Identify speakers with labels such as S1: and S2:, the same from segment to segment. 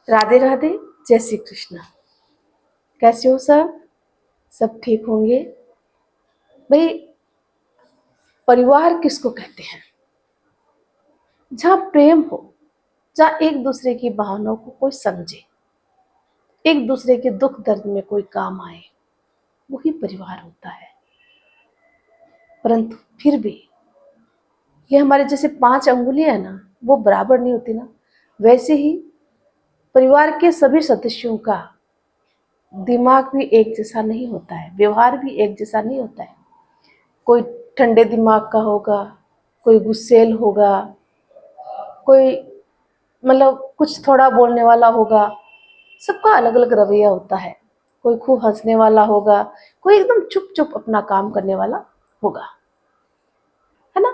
S1: राधे राधे। जय श्री कृष्ण। कैसे हो सब ठीक होंगे। भाई, परिवार किसको कहते हैं? जहाँ प्रेम हो, जहाँ एक दूसरे की भावनाओं को कोई समझे, एक दूसरे के दुख दर्द में कोई काम आए, वही परिवार होता है। परंतु फिर भी ये हमारे जैसे 5 अंगुलियां है ना, वो बराबर नहीं होती ना। वैसे ही परिवार के सभी सदस्यों का दिमाग भी एक जैसा नहीं होता है, व्यवहार भी एक जैसा नहीं होता है। कोई ठंडे दिमाग का होगा, कोई गुस्सैल होगा, कोई कुछ थोड़ा बोलने वाला होगा। सबका अलग अलग रवैया होता है। कोई खूब हंसने वाला होगा, कोई एकदम चुप चुप अपना काम करने वाला होगा, है ना।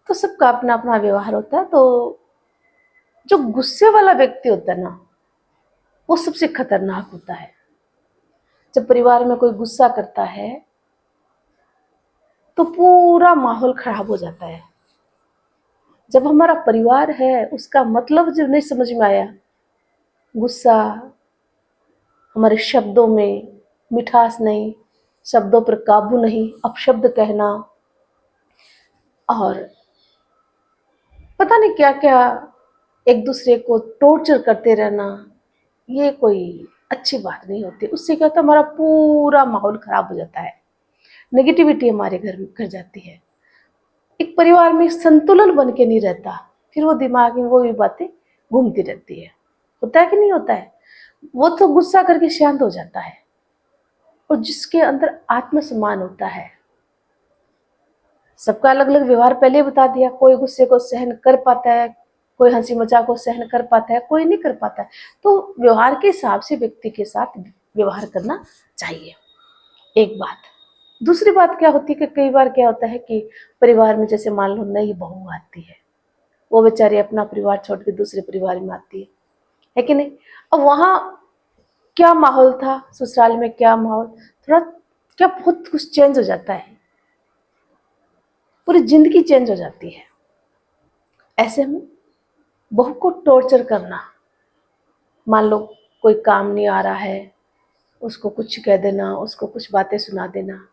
S1: तो सबका अपना अपना व्यवहार होता है। तो जो गुस्से वाला व्यक्ति होता है ना, वो सबसे खतरनाक होता है। जब परिवार में कोई गुस्सा करता है तो पूरा माहौल खराब हो जाता है। जब हमारा परिवार है, उसका मतलब जब नहीं समझ में आया, गुस्सा, हमारे शब्दों में मिठास नहीं, शब्दों पर काबू नहीं, अपशब्द कहना और पता नहीं क्या क्या, एक दूसरे को टॉर्चर करते रहना, ये कोई अच्छी बात नहीं होती। उससे क्या होता है, हमारा पूरा माहौल खराब हो जाता है, नेगेटिविटी हमारे घर में घर जाती है। एक परिवार में संतुलन बन के नहीं रहता, फिर वो दिमाग में वो भी बातें घूमती रहती है। होता है कि नहीं होता है? वो तो गुस्सा करके शांत हो जाता है। और जिसके अंदर आत्मसम्मान होता है, सबका अलग अलग व्यवहार पहले ही बता दिया। कोई गुस्से को सहन कर पाता है, कोई हंसी मजाक को सहन कर पाता है, कोई नहीं कर पाता है। तो व्यवहार के हिसाब से व्यक्ति के साथ व्यवहार करना चाहिए। एक बात। दूसरी बात क्या होती है कि कई बार क्या होता है कि परिवार में जैसे मान लो नई बहू आती है, वो बेचारी अपना परिवार छोड़ के दूसरे परिवार में आती है कि नहीं। अब वहां क्या माहौल था, ससुराल में क्या माहौल, थोड़ा क्या बहुत कुछ चेंज हो जाता है, पूरी जिंदगी चेंज हो जाती है। ऐसे में बहू को टॉर्चर करना, मान लो कोई काम नहीं आ रहा है, उसको कुछ कह देना, उसको कुछ बातें सुना देना,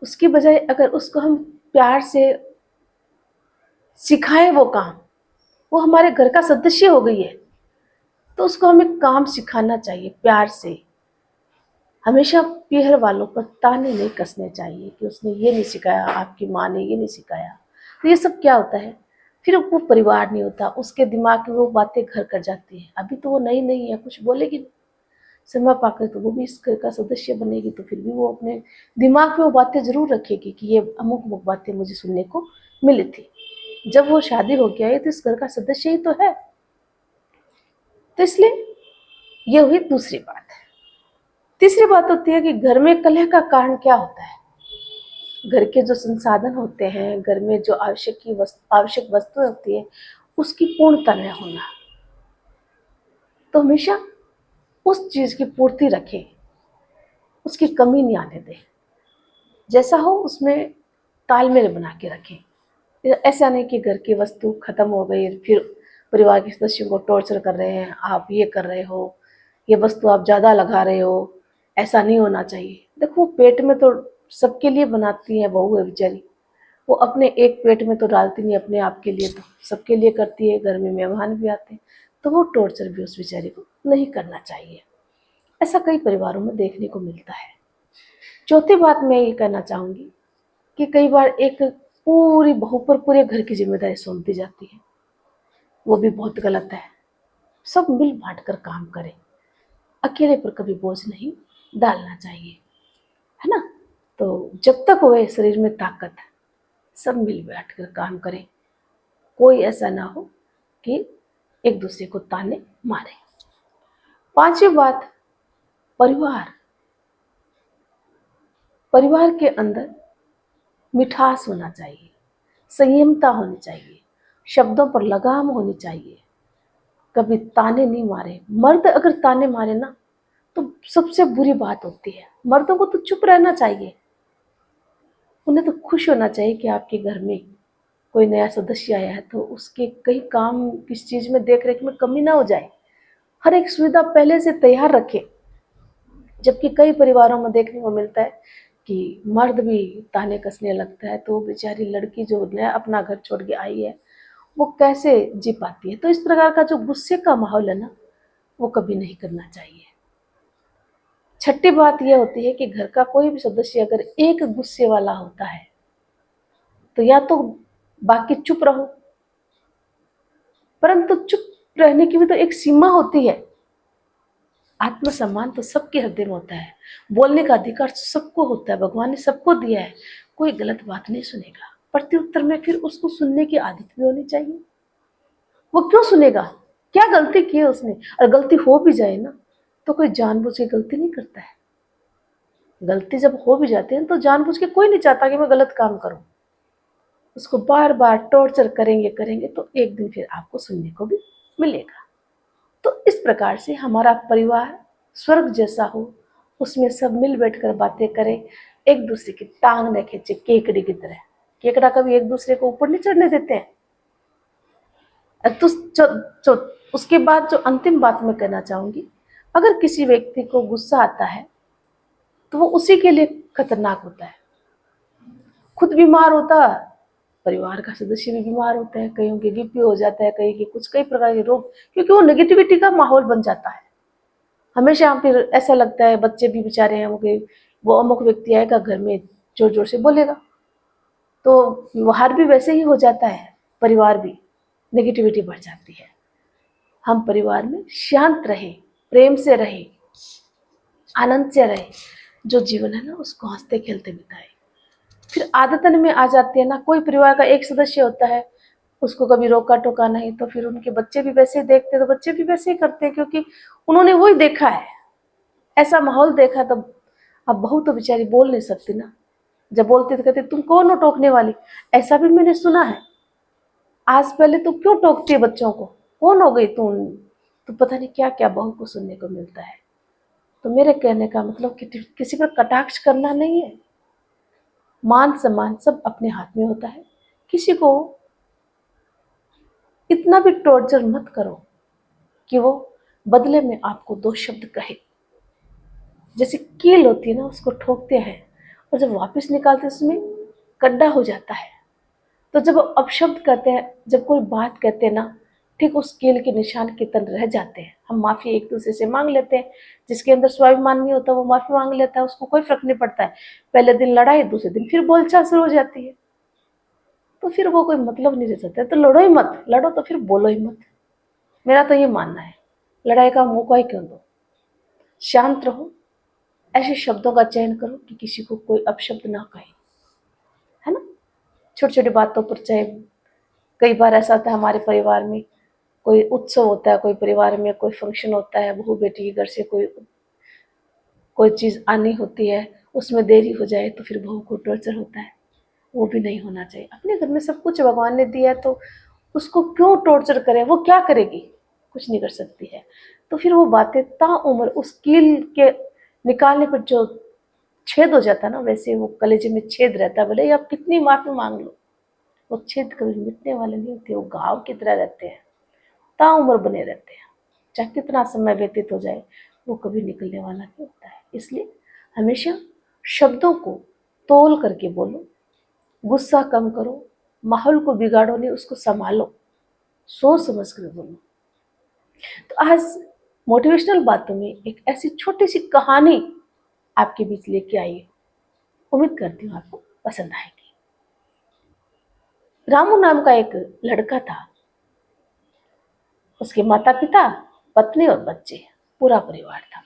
S1: उसकी बजाय अगर उसको हम प्यार से सिखाएं वो काम, वो हमारे घर का सदस्य हो गई है, तो उसको हमें काम सिखाना चाहिए प्यार से। हमेशा पीहर वालों पर ताने नहीं कसने चाहिए कि उसने ये नहीं सिखाया, आपकी माँ ने ये नहीं सिखाया। तो ये सब क्या होता है, फिर वो परिवार नहीं होता, उसके दिमाग में वो बातें घर कर जाती हैं। अभी तो वो नई नई है, कुछ बोलेगी नहीं, समय पाकर तो वो भी इस घर का सदस्य बनेगी, तो फिर भी वो अपने दिमाग में वो बातें जरूर रखेगी कि ये अमुक अमुक बातें मुझे सुनने को मिली थी। जब वो शादी हो गया है तो इस घर का सदस्य ही तो है। तो इसलिए ये हुई दूसरी बात है। तीसरी बात होती है कि घर में कलह का कारण क्या होता है। घर के जो संसाधन होते हैं, घर में जो आवश्यक वस्तुएं होती है, उसकी पूर्णता न होना। तो हमेशा उस चीज की पूर्ति रखें, उसकी कमी नहीं आने दें। जैसा हो उसमें तालमेल बना के रखें। ऐसा नहीं कि घर की वस्तु खत्म हो गई फिर परिवार के सदस्यों को टॉर्चर कर रहे हैं, आप ये कर रहे हो, ये वस्तु आप ज़्यादा लगा रहे हो। ऐसा नहीं होना चाहिए। देखो, पेट में तो सबके लिए बनाती है बहू है बेचारी, वो अपने एक पेट में तो डालती नहीं, अपने आप के लिए तो सबके लिए करती है। घर में मेहमान भी आते हैं, तो वो टॉर्चर भी उस बेचारी को नहीं करना चाहिए। ऐसा कई परिवारों में देखने को मिलता है। चौथी बात मैं ये कहना चाहूँगी कि कई बार एक पूरी बहू पर पूरे घर की जिम्मेदारी सौंप दी जाती है, वो भी बहुत गलत है। सब मिल बांट कर काम करें, अकेले पर कभी बोझ नहीं डालना चाहिए, है ना। तो जब तक होए शरीर में ताकत, सब मिल बैठ कर काम करें। कोई ऐसा ना हो कि एक दूसरे को ताने मारे। पांचवी बात, परिवार परिवार के अंदर मिठास होना चाहिए, संयमता होनी चाहिए, शब्दों पर लगाम होनी चाहिए। कभी ताने नहीं मारे। मर्द अगर ताने मारे ना, तो सबसे बुरी बात होती है। मर्दों को तो चुप रहना चाहिए, उन्हें तो खुश होना चाहिए कि आपके घर में कोई नया सदस्य आया है तो उसके कई काम, किस चीज में देख रेख में कमी ना हो जाए। हर एक सुविधा पहले से तैयार रखे। जबकि कई परिवारों में देखने को मिलता है कि मर्द भी ताने कसने लगता है, तो बेचारी लड़की जो नया अपना घर छोड़ के आई है वो कैसे जी पाती है। तो इस प्रकार का जो गुस्से का माहौल है ना, वो कभी नहीं करना चाहिए। छठी बात यह होती है कि घर का कोई भी सदस्य अगर एक गुस्से वाला होता है तो या तो बाकी चुप रहो, परंतु चुप रहने की भी तो एक सीमा होती है। आत्मसम्मान तो सबके हृदय में होता है, बोलने का अधिकार सबको होता है, भगवान ने सबको दिया है। कोई गलत बात नहीं सुनेगा, प्रत्युत्तर में फिर उसको सुनने की आदत भी होनी चाहिए। वो क्यों सुनेगा, क्या गलती की है उसने। और गलती हो भी जाए ना तो कोई जानबूझ के गलती नहीं करता है। गलती जब हो भी जाती है तो जानबूझ के कोई नहीं चाहता कि मैं गलत काम करूं। उसको बार बार टॉर्चर करेंगे करेंगे तो एक दिन फिर आपको सुनने को भी मिलेगा। तो इस प्रकार से हमारा परिवार स्वर्ग जैसा हो, उसमें सब मिल बैठकर बातें करें, एक दूसरे की टांग न खींचे केकड़ी की तरह। केकड़ा कभी एक दूसरे को ऊपर नहीं चढ़ने देते हैं। तो उसके बाद जो अंतिम बात मैं कहना चाहूंगी, अगर किसी व्यक्ति को गुस्सा आता है तो वो उसी के लिए खतरनाक होता है। खुद बीमार होता, परिवार का सदस्य भी बीमार होता है, कईयों के बीपी हो जाता है, कई के कुछ कई प्रकार के रोग, क्योंकि वो नेगेटिविटी का माहौल बन जाता है। हमेशा फिर ऐसा लगता है बच्चे भी बेचारे हैं वो अमुक व्यक्ति आएगा घर में जोर जोर से बोलेगा, तो व्यवहार भी वैसे ही हो जाता है, परिवार भी नेगेटिविटी बढ़ जाती है। हम परिवार में शांत रहे, प्रेम से रहे, आनंद से रहे, जो जीवन है ना उसको हंसते खेलते बिताए। फिर आदतन में आ जाती है ना, कोई परिवार का एक सदस्य होता है, उसको कभी रोका टोका नहीं तो फिर उनके बच्चे भी वैसे ही देखते तो बच्चे भी वैसे ही करते हैं, क्योंकि उन्होंने वही देखा है, ऐसा माहौल देखा। तो अब बहू तो बेचारी बोल नहीं सकती ना, जब बोलती तो कहते तुम कौन हो टोकने वाली। ऐसा भी मैंने सुना है, आज पहले तू क्यों टोकती है बच्चों को, कौन हो गई तू। तो पता नहीं क्या क्या बहू को सुनने को मिलता है। तो मेरे कहने का मतलब कि किसी पर कटाक्ष करना नहीं है, मान सम्मान सब अपने हाथ में होता है। किसी को इतना भी टॉर्चर मत करो कि वो बदले में आपको दो शब्द कहे। जैसे कील होती है ना, उसको ठोकते हैं और जब वापस निकालते हैं उसमें गड्ढा हो जाता है। तो जब अपशब्द कहते हैं, जब कोई बात कहते हैं ना, ठीक उस कील के निशान के तन रह जाते हैं। हम माफी एक दूसरे से मांग लेते हैं, जिसके अंदर स्वाभिमान नहीं होता वो माफी मांग लेता है, उसको कोई फर्क नहीं पड़ता है। पहले दिन लड़ाई, दूसरे दिन फिर बोलचाल शुरू हो जाती है, तो फिर वो कोई मतलब नहीं रह सकता। तो लड़ो ही मत, लड़ो तो फिर बोलो ही मत। मेरा तो ये मानना है, लड़ाई का मौका ही क्यों दो, शांत रहो, ऐसे शब्दों का चयन करो कि किसी को कोई अपशब्द ना कहे, है ना। छोटी छोटी बातों पर, चाहे कई बार ऐसा होता है हमारे परिवार में कोई उत्सव होता है, कोई परिवार में कोई फंक्शन होता है, बहू बेटी के घर से कोई कोई चीज़ आनी होती है, उसमें देरी हो जाए तो फिर बहू को टॉर्चर होता है। वो भी नहीं होना चाहिए। अपने घर में सब कुछ भगवान ने दिया है तो उसको क्यों टॉर्चर करें, वो क्या करेगी, कुछ नहीं कर सकती है। तो फिर वो बातें ताउम्र उस कील के निकालने पर जो छेद हो जाता है ना, वैसे वो कलेजे में छेद रहता है, भले ही आप कितनी माफी मांग लो, वो छेद कभी मिटने वाले नहीं होते, वो घाव की तरह रहते हैं, ताउम्र बने रहते हैं। चाहे कितना समय व्यतीत हो जाए वो कभी निकलने वाला नहीं होता है। इसलिए हमेशा शब्दों को तोल करके बोलो, गुस्सा कम करो, माहौल को बिगाड़ो नहीं, उसको संभालो, सोच समझ कर बोलो। तो आज मोटिवेशनल बातों में एक ऐसी छोटी सी कहानी आपके बीच लेके आई है, उम्मीद करती हूँ आपको पसंद आएगी। रामू नाम का एक लड़का था, उसके माता पिता, पत्नी और बच्चे, पूरा परिवार था।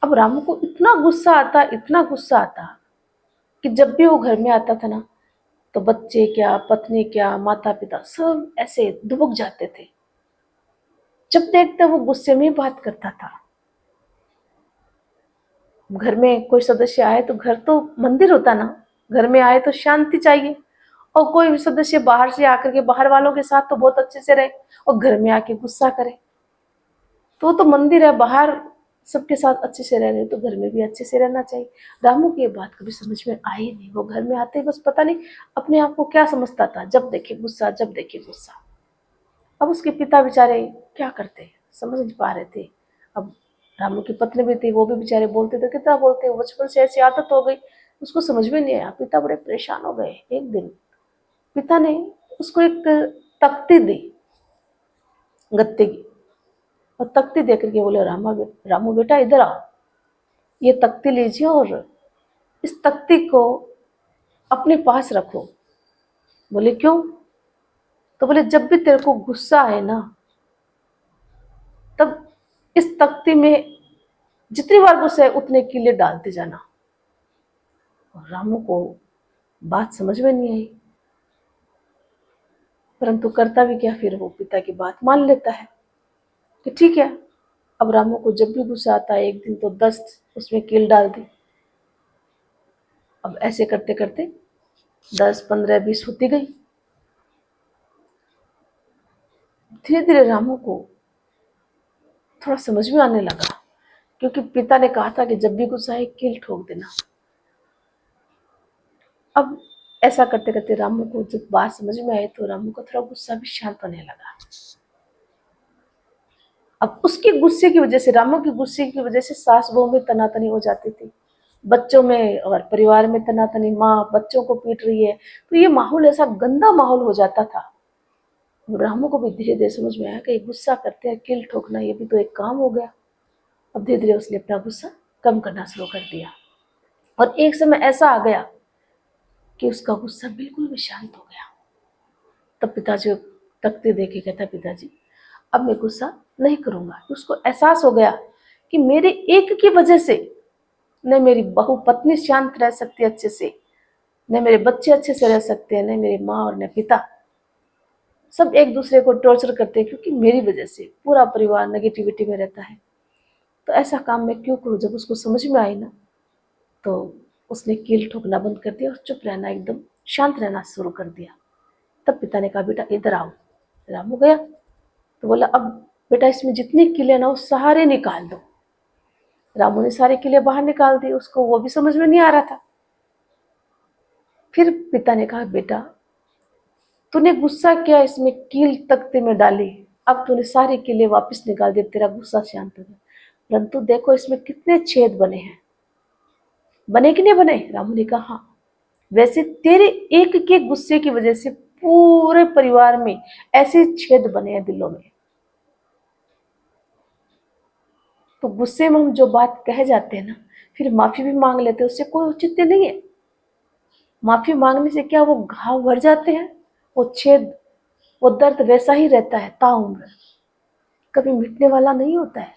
S1: अब रामू को इतना गुस्सा आता, इतना गुस्सा आता कि जब भी वो घर में आता था ना, तो बच्चे क्या, पत्नी क्या, माता पिता सब ऐसे दुबक जाते थे। जब देखते वो गुस्से में बात करता था। घर में कोई सदस्य आए तो, घर तो मंदिर होता ना, घर में आए तो शांति चाहिए। और कोई भी सदस्य बाहर से आकर के बाहर वालों के साथ तो बहुत अच्छे से रहे, और घर में आके गुस्सा करे, तो वो तो मंदिर है, बाहर सबके साथ अच्छे से रह रहे तो घर में भी अच्छे से रहना चाहिए। रामू की ये बात कभी समझ में आई नहीं। वो घर में आते ही बस पता नहीं अपने आप को क्या समझता था, जब देखे गुस्सा, जब देखे गुस्सा। अब उसके पिता बेचारे क्या करते, समझ नहीं पा रहे थे। अब रामू की पत्नी भी थी, वो भी बेचारे बोलते थे, कितना बोलते, बचपन से ऐसी आदत हो गई, उसको समझ में नहीं आया। पिता बड़े परेशान हो गए। एक दिन पिता ने उसको एक तख्ती दी गत्ते की, और तख्ती दे करके बोले, रामू बेटा इधर आओ, ये तख्ती लीजिए और इस तख्ती को अपने पास रखो। बोले क्यों? तो बोले जब भी तेरे को गुस्सा आए ना, तब इस तख्ती में जितनी बार गुस्सा है उतने कीले डालते जाना। और रामू को बात समझ में नहीं आई, परंतु करता भी क्या, फिर वो पिता की बात मान लेता है कि ठीक है। अब रामू को जब भी गुस्सा आता है, एक दिन तो 10 उसमें कील डाल दी। अब ऐसे करते करते 10, 15, 20 होती गई। धीरे धीरे रामू को थोड़ा समझ में आने लगा, क्योंकि पिता ने कहा था कि जब भी गुस्सा आए कील ठोक देना। अब ऐसा करते करते रामू को जब बात समझ में आई, तो रामू का थोड़ा गुस्सा भी शांत होने लगा। अब उसके गुस्से की वजह से, रामू के गुस्से की वजह से सास बहू में तनातनी हो जाती थी, बच्चों में और परिवार में तनातनी। माँ बच्चों को पीट रही है, तो ये माहौल ऐसा गंदा माहौल हो जाता था। रामू को भी धीरे धीरे समझ में आया कि गुस्सा करते हैं, कील ठोकना ये भी तो एक काम हो गया। अब धीरे धीरे उसने अपना गुस्सा कम करना शुरू कर दिया, और एक समय ऐसा आ गया कि उसका गुस्सा बिल्कुल भी शांत हो गया। तब पिताजी तकते देखे, कहता, पिताजी अब मैं गुस्सा नहीं करूंगा। उसको एहसास हो गया कि मेरे एक की वजह से न मेरी बहू पत्नी शांत रह सकती है अच्छे से, न मेरे बच्चे अच्छे से रह सकते हैं, न मेरी माँ और न पिता, सब एक दूसरे को टॉर्चर करते हैं, क्योंकि मेरी वजह से पूरा परिवार नेगेटिविटी में रहता है। तो ऐसा काम मैं क्यों करूं? जब उसको समझ में आई ना, तो उसने कील ठोकना बंद कर दिया और चुप रहना, एकदम शांत रहना शुरू कर दिया। तब पिता ने कहा, बेटा इधर आओ। रामू गया तो बोला, अब बेटा इसमें जितने कीले ना वो सारे निकाल दो। रामू ने सारे कीले बाहर निकाल दिए, उसको वो भी समझ में नहीं आ रहा था। फिर पिता ने कहा, बेटा तूने गुस्सा किया, इसमें कील तख्ते में डाली, अब तूने सारे कीले वापस निकाल दिए, तेरा गुस्सा शांत हो गया, परंतु देखो इसमें कितने छेद बने हैं। बने कि नहीं बने? रामू ने कहा, हाँ। वैसे तेरे एक के गुस्से की वजह से पूरे परिवार में ऐसे छेद बने हैं दिलों में। तो गुस्से में हम जो बात कह जाते हैं ना, फिर माफी भी मांग लेते हैं, उससे कोई औचित्य नहीं है। माफी मांगने से क्या वो घाव भर जाते हैं? वो छेद, वो दर्द वैसा ही रहता है ताउम्र, कभी मिटने वाला नहीं होता है।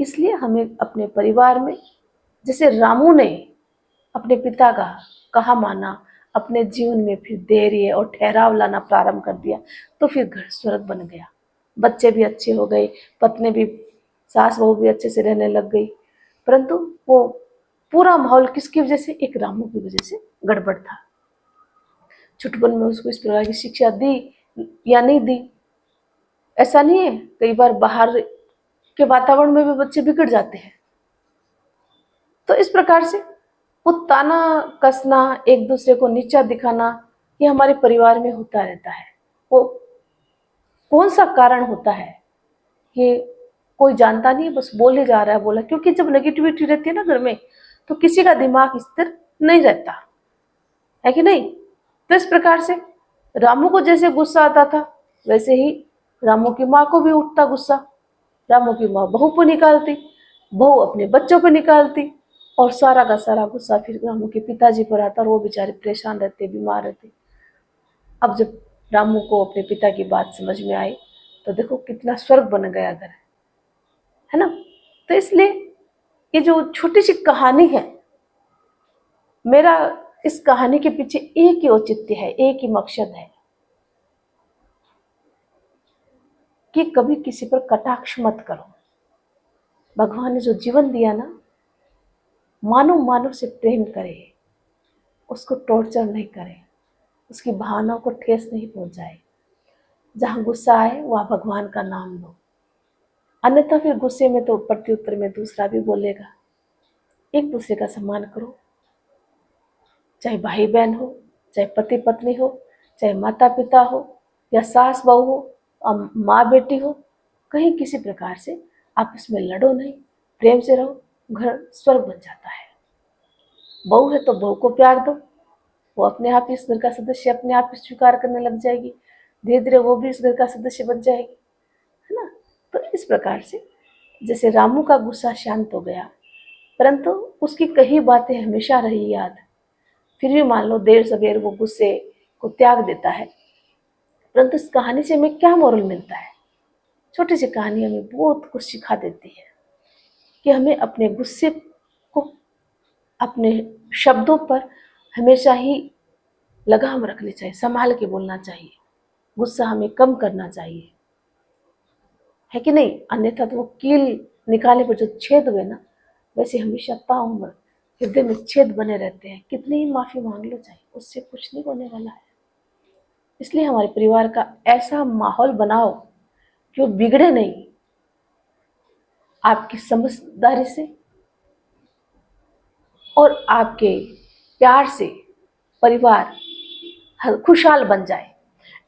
S1: इसलिए हमें अपने परिवार में, जैसे रामू ने अपने पिता का कहा माना, अपने जीवन में फिर धैर्य और ठहराव लाना प्रारंभ कर दिया, तो फिर घर स्वर्ग बन गया। बच्चे भी अच्छे हो गए, पत्नी भी, सास बहू भी अच्छे से रहने लग गई। परंतु वो पूरा माहौल किसकी वजह से? एक रामू की वजह से गड़बड़ था। छुटपन में उसको इस प्रकार की शिक्षा दी या नहीं दी, ऐसा नहीं है। कई बार बाहर के वातावरण में भी बच्चे बिगड़ जाते हैं। तो इस प्रकार से वो ताना कसना, एक दूसरे को नीचा दिखाना, ये हमारे परिवार में होता रहता है। वो कौन सा कारण होता है ये कोई जानता नहीं, बस बोले जा रहा है, बोला। क्योंकि जब नेगेटिविटी रहती है ना घर में, तो किसी का दिमाग स्थिर नहीं रहता है कि नहीं। तो इस प्रकार से रामू को जैसे गुस्सा आता था, वैसे ही रामू की माँ को भी उठता गुस्सा। रामू की माँ बहू को निकालती, बहू अपने बच्चों पर निकालती, और सारा का सारा गुस्सा फिर रामू के पिताजी पर आता, और वो बेचारे परेशान रहते, बीमार रहते। अब जब रामू को अपने पिता की बात समझ में आई, तो देखो कितना स्वर्ग बन गया घर, है ना। तो इसलिए ये जो छोटी सी कहानी है, मेरा इस कहानी के पीछे एक ही औचित्य है, एक ही मकसद है कि कभी किसी पर कटाक्ष मत करो। भगवान ने जो जीवन दिया ना, मानव मानव से प्रेम करे, उसको टॉर्चर नहीं करे, उसकी भावनाओं को ठेस नहीं पहुंचाए। जहां गुस्सा आए वहां भगवान का नाम लो, अन्यथा फिर गुस्से में तो प्रत्युत्तर में दूसरा भी बोलेगा। एक दूसरे का सम्मान करो, चाहे भाई बहन हो, चाहे पति पत्नी हो, चाहे माता पिता हो, या सास बहू हो, और माँ बेटी हो, कहीं किसी प्रकार से आपस में लड़ो नहीं, प्रेम से रहो, घर स्वर्ग बन जाता है। बहू है तो बहू को प्यार दो, वो अपने आप ही इस घर का सदस्य अपने आप ही स्वीकार करने लग जाएगी, धीरे धीरे वो भी इस घर का सदस्य बन जाएगी, है ना। तो इस प्रकार से जैसे रामू का गुस्सा शांत हो गया, परंतु उसकी कही बातें हमेशा रही याद, फिर भी मान लो देर सवेर वो गुस्से को त्याग देता है। परंतु इस कहानी से हमें क्या मोरल मिलता है? छोटी सी कहानी हमें बहुत कुछ सिखा देती है कि हमें अपने गुस्से को, अपने शब्दों पर हमेशा ही लगाम रखनी चाहिए, संभाल के बोलना चाहिए, गुस्सा हमें कम करना चाहिए, है कि नहीं। अन्यथा तो वो कील निकालने पर जो छेद हुए ना, वैसे हमेशा ताउम्र हृदय में छेद बने रहते हैं। कितनी ही माफी मांग लो चाहिए, उससे कुछ नहीं होने वाला है। इसलिए हमारे परिवार का ऐसा माहौल बनाओ कि वो बिगड़े नहीं। आपकी समझदारी से और आपके प्यार से परिवार खुशहाल बन जाए,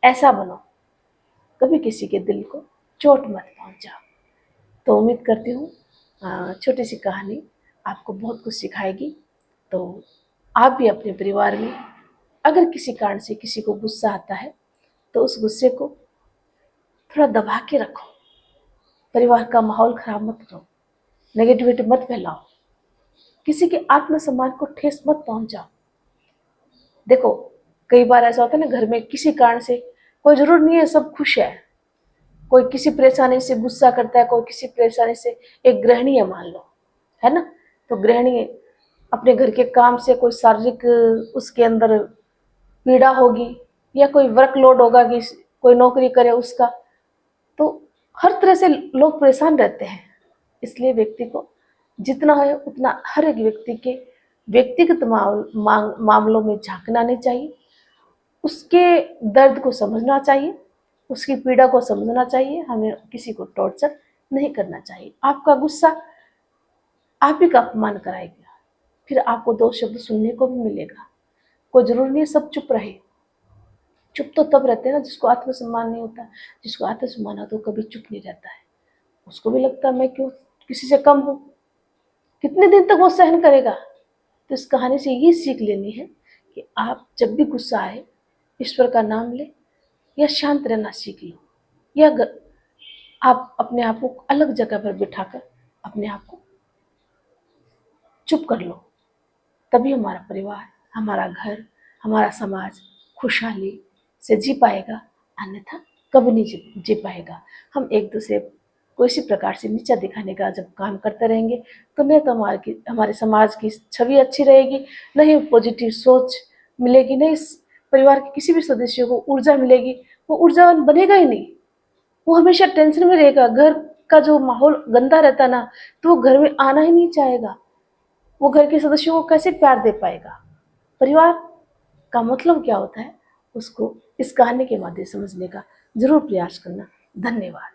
S1: ऐसा बनो। कभी किसी के दिल को चोट मत पहुंचाओ। तो उम्मीद करती हूँ छोटी सी कहानी आपको बहुत कुछ सिखाएगी। तो आप भी अपने परिवार में अगर किसी कारण से किसी को गुस्सा आता है तो उस गुस्से को थोड़ा दबा के रखो, परिवार का माहौल खराब मत करो, नेगेटिविटी मत फैलाओ, किसी के आत्मसम्मान को ठेस मत पहुंचाओ। देखो कई बार ऐसा होता है ना, घर में किसी कारण से, कोई जरूर नहीं है सब खुश है, कोई किसी परेशानी से गुस्सा करता है, कोई किसी परेशानी से, एक गृहिणी है मान लो, है ना, तो गृहिणी अपने घर के काम से कोई शारीरिक उसके अंदर पीड़ा होगी, या कोई वर्कलोड होगा कि कोई नौकरी करे उसका, तो हर तरह से लोग परेशान रहते हैं। इसलिए व्यक्ति को जितना है उतना हर एक व्यक्ति के व्यक्तिगत मामलों में झांकना नहीं चाहिए, उसके दर्द को समझना चाहिए, उसकी पीड़ा को समझना चाहिए। हमें किसी को टॉर्चर नहीं करना चाहिए। आपका गुस्सा आप ही का अपमान कराएगा, फिर आपको दो शब्द सुनने को भी मिलेगा। कोई जरूरी नहीं सब चुप रहे, चुप तो तब रहते हैं ना जिसको आत्मसम्मान नहीं होता। जिसको आत्मसम्मान होता है तो कभी चुप नहीं रहता है, उसको भी लगता है मैं क्यों किसी से कम हूँ, कितने दिन तक वो सहन करेगा। तो इस कहानी से ये सीख लेनी है कि आप जब भी गुस्सा आए ईश्वर का नाम ले, या शांत रहना सीख लो, या आप अपने आप को अलग जगह पर बिठाकर अपने आप को चुप कर लो। तभी हमारा परिवार, हमारा घर, हमारा समाज खुशहाली से जी पाएगा, अन्यथा कभी नहीं जी पाएगा। हम एक दूसरे को इसी प्रकार से नीचा दिखाने का जब काम करते रहेंगे तो नहीं तो हमारे समाज की छवि अच्छी रहेगी, नहीं पॉजिटिव सोच मिलेगी, नहीं परिवार के किसी भी सदस्य को ऊर्जा मिलेगी। वो ऊर्जावान बनेगा ही नहीं, वो हमेशा टेंशन में रहेगा। घर का जो माहौल गंदा रहता ना, तो वो घर में आना ही नहीं चाहेगा, वो घर के सदस्यों को कैसे प्यार दे पाएगा। परिवार का मतलब क्या होता है उसको इस कहानी के माध्यम से समझने का जरूर प्रयास करना। धन्यवाद।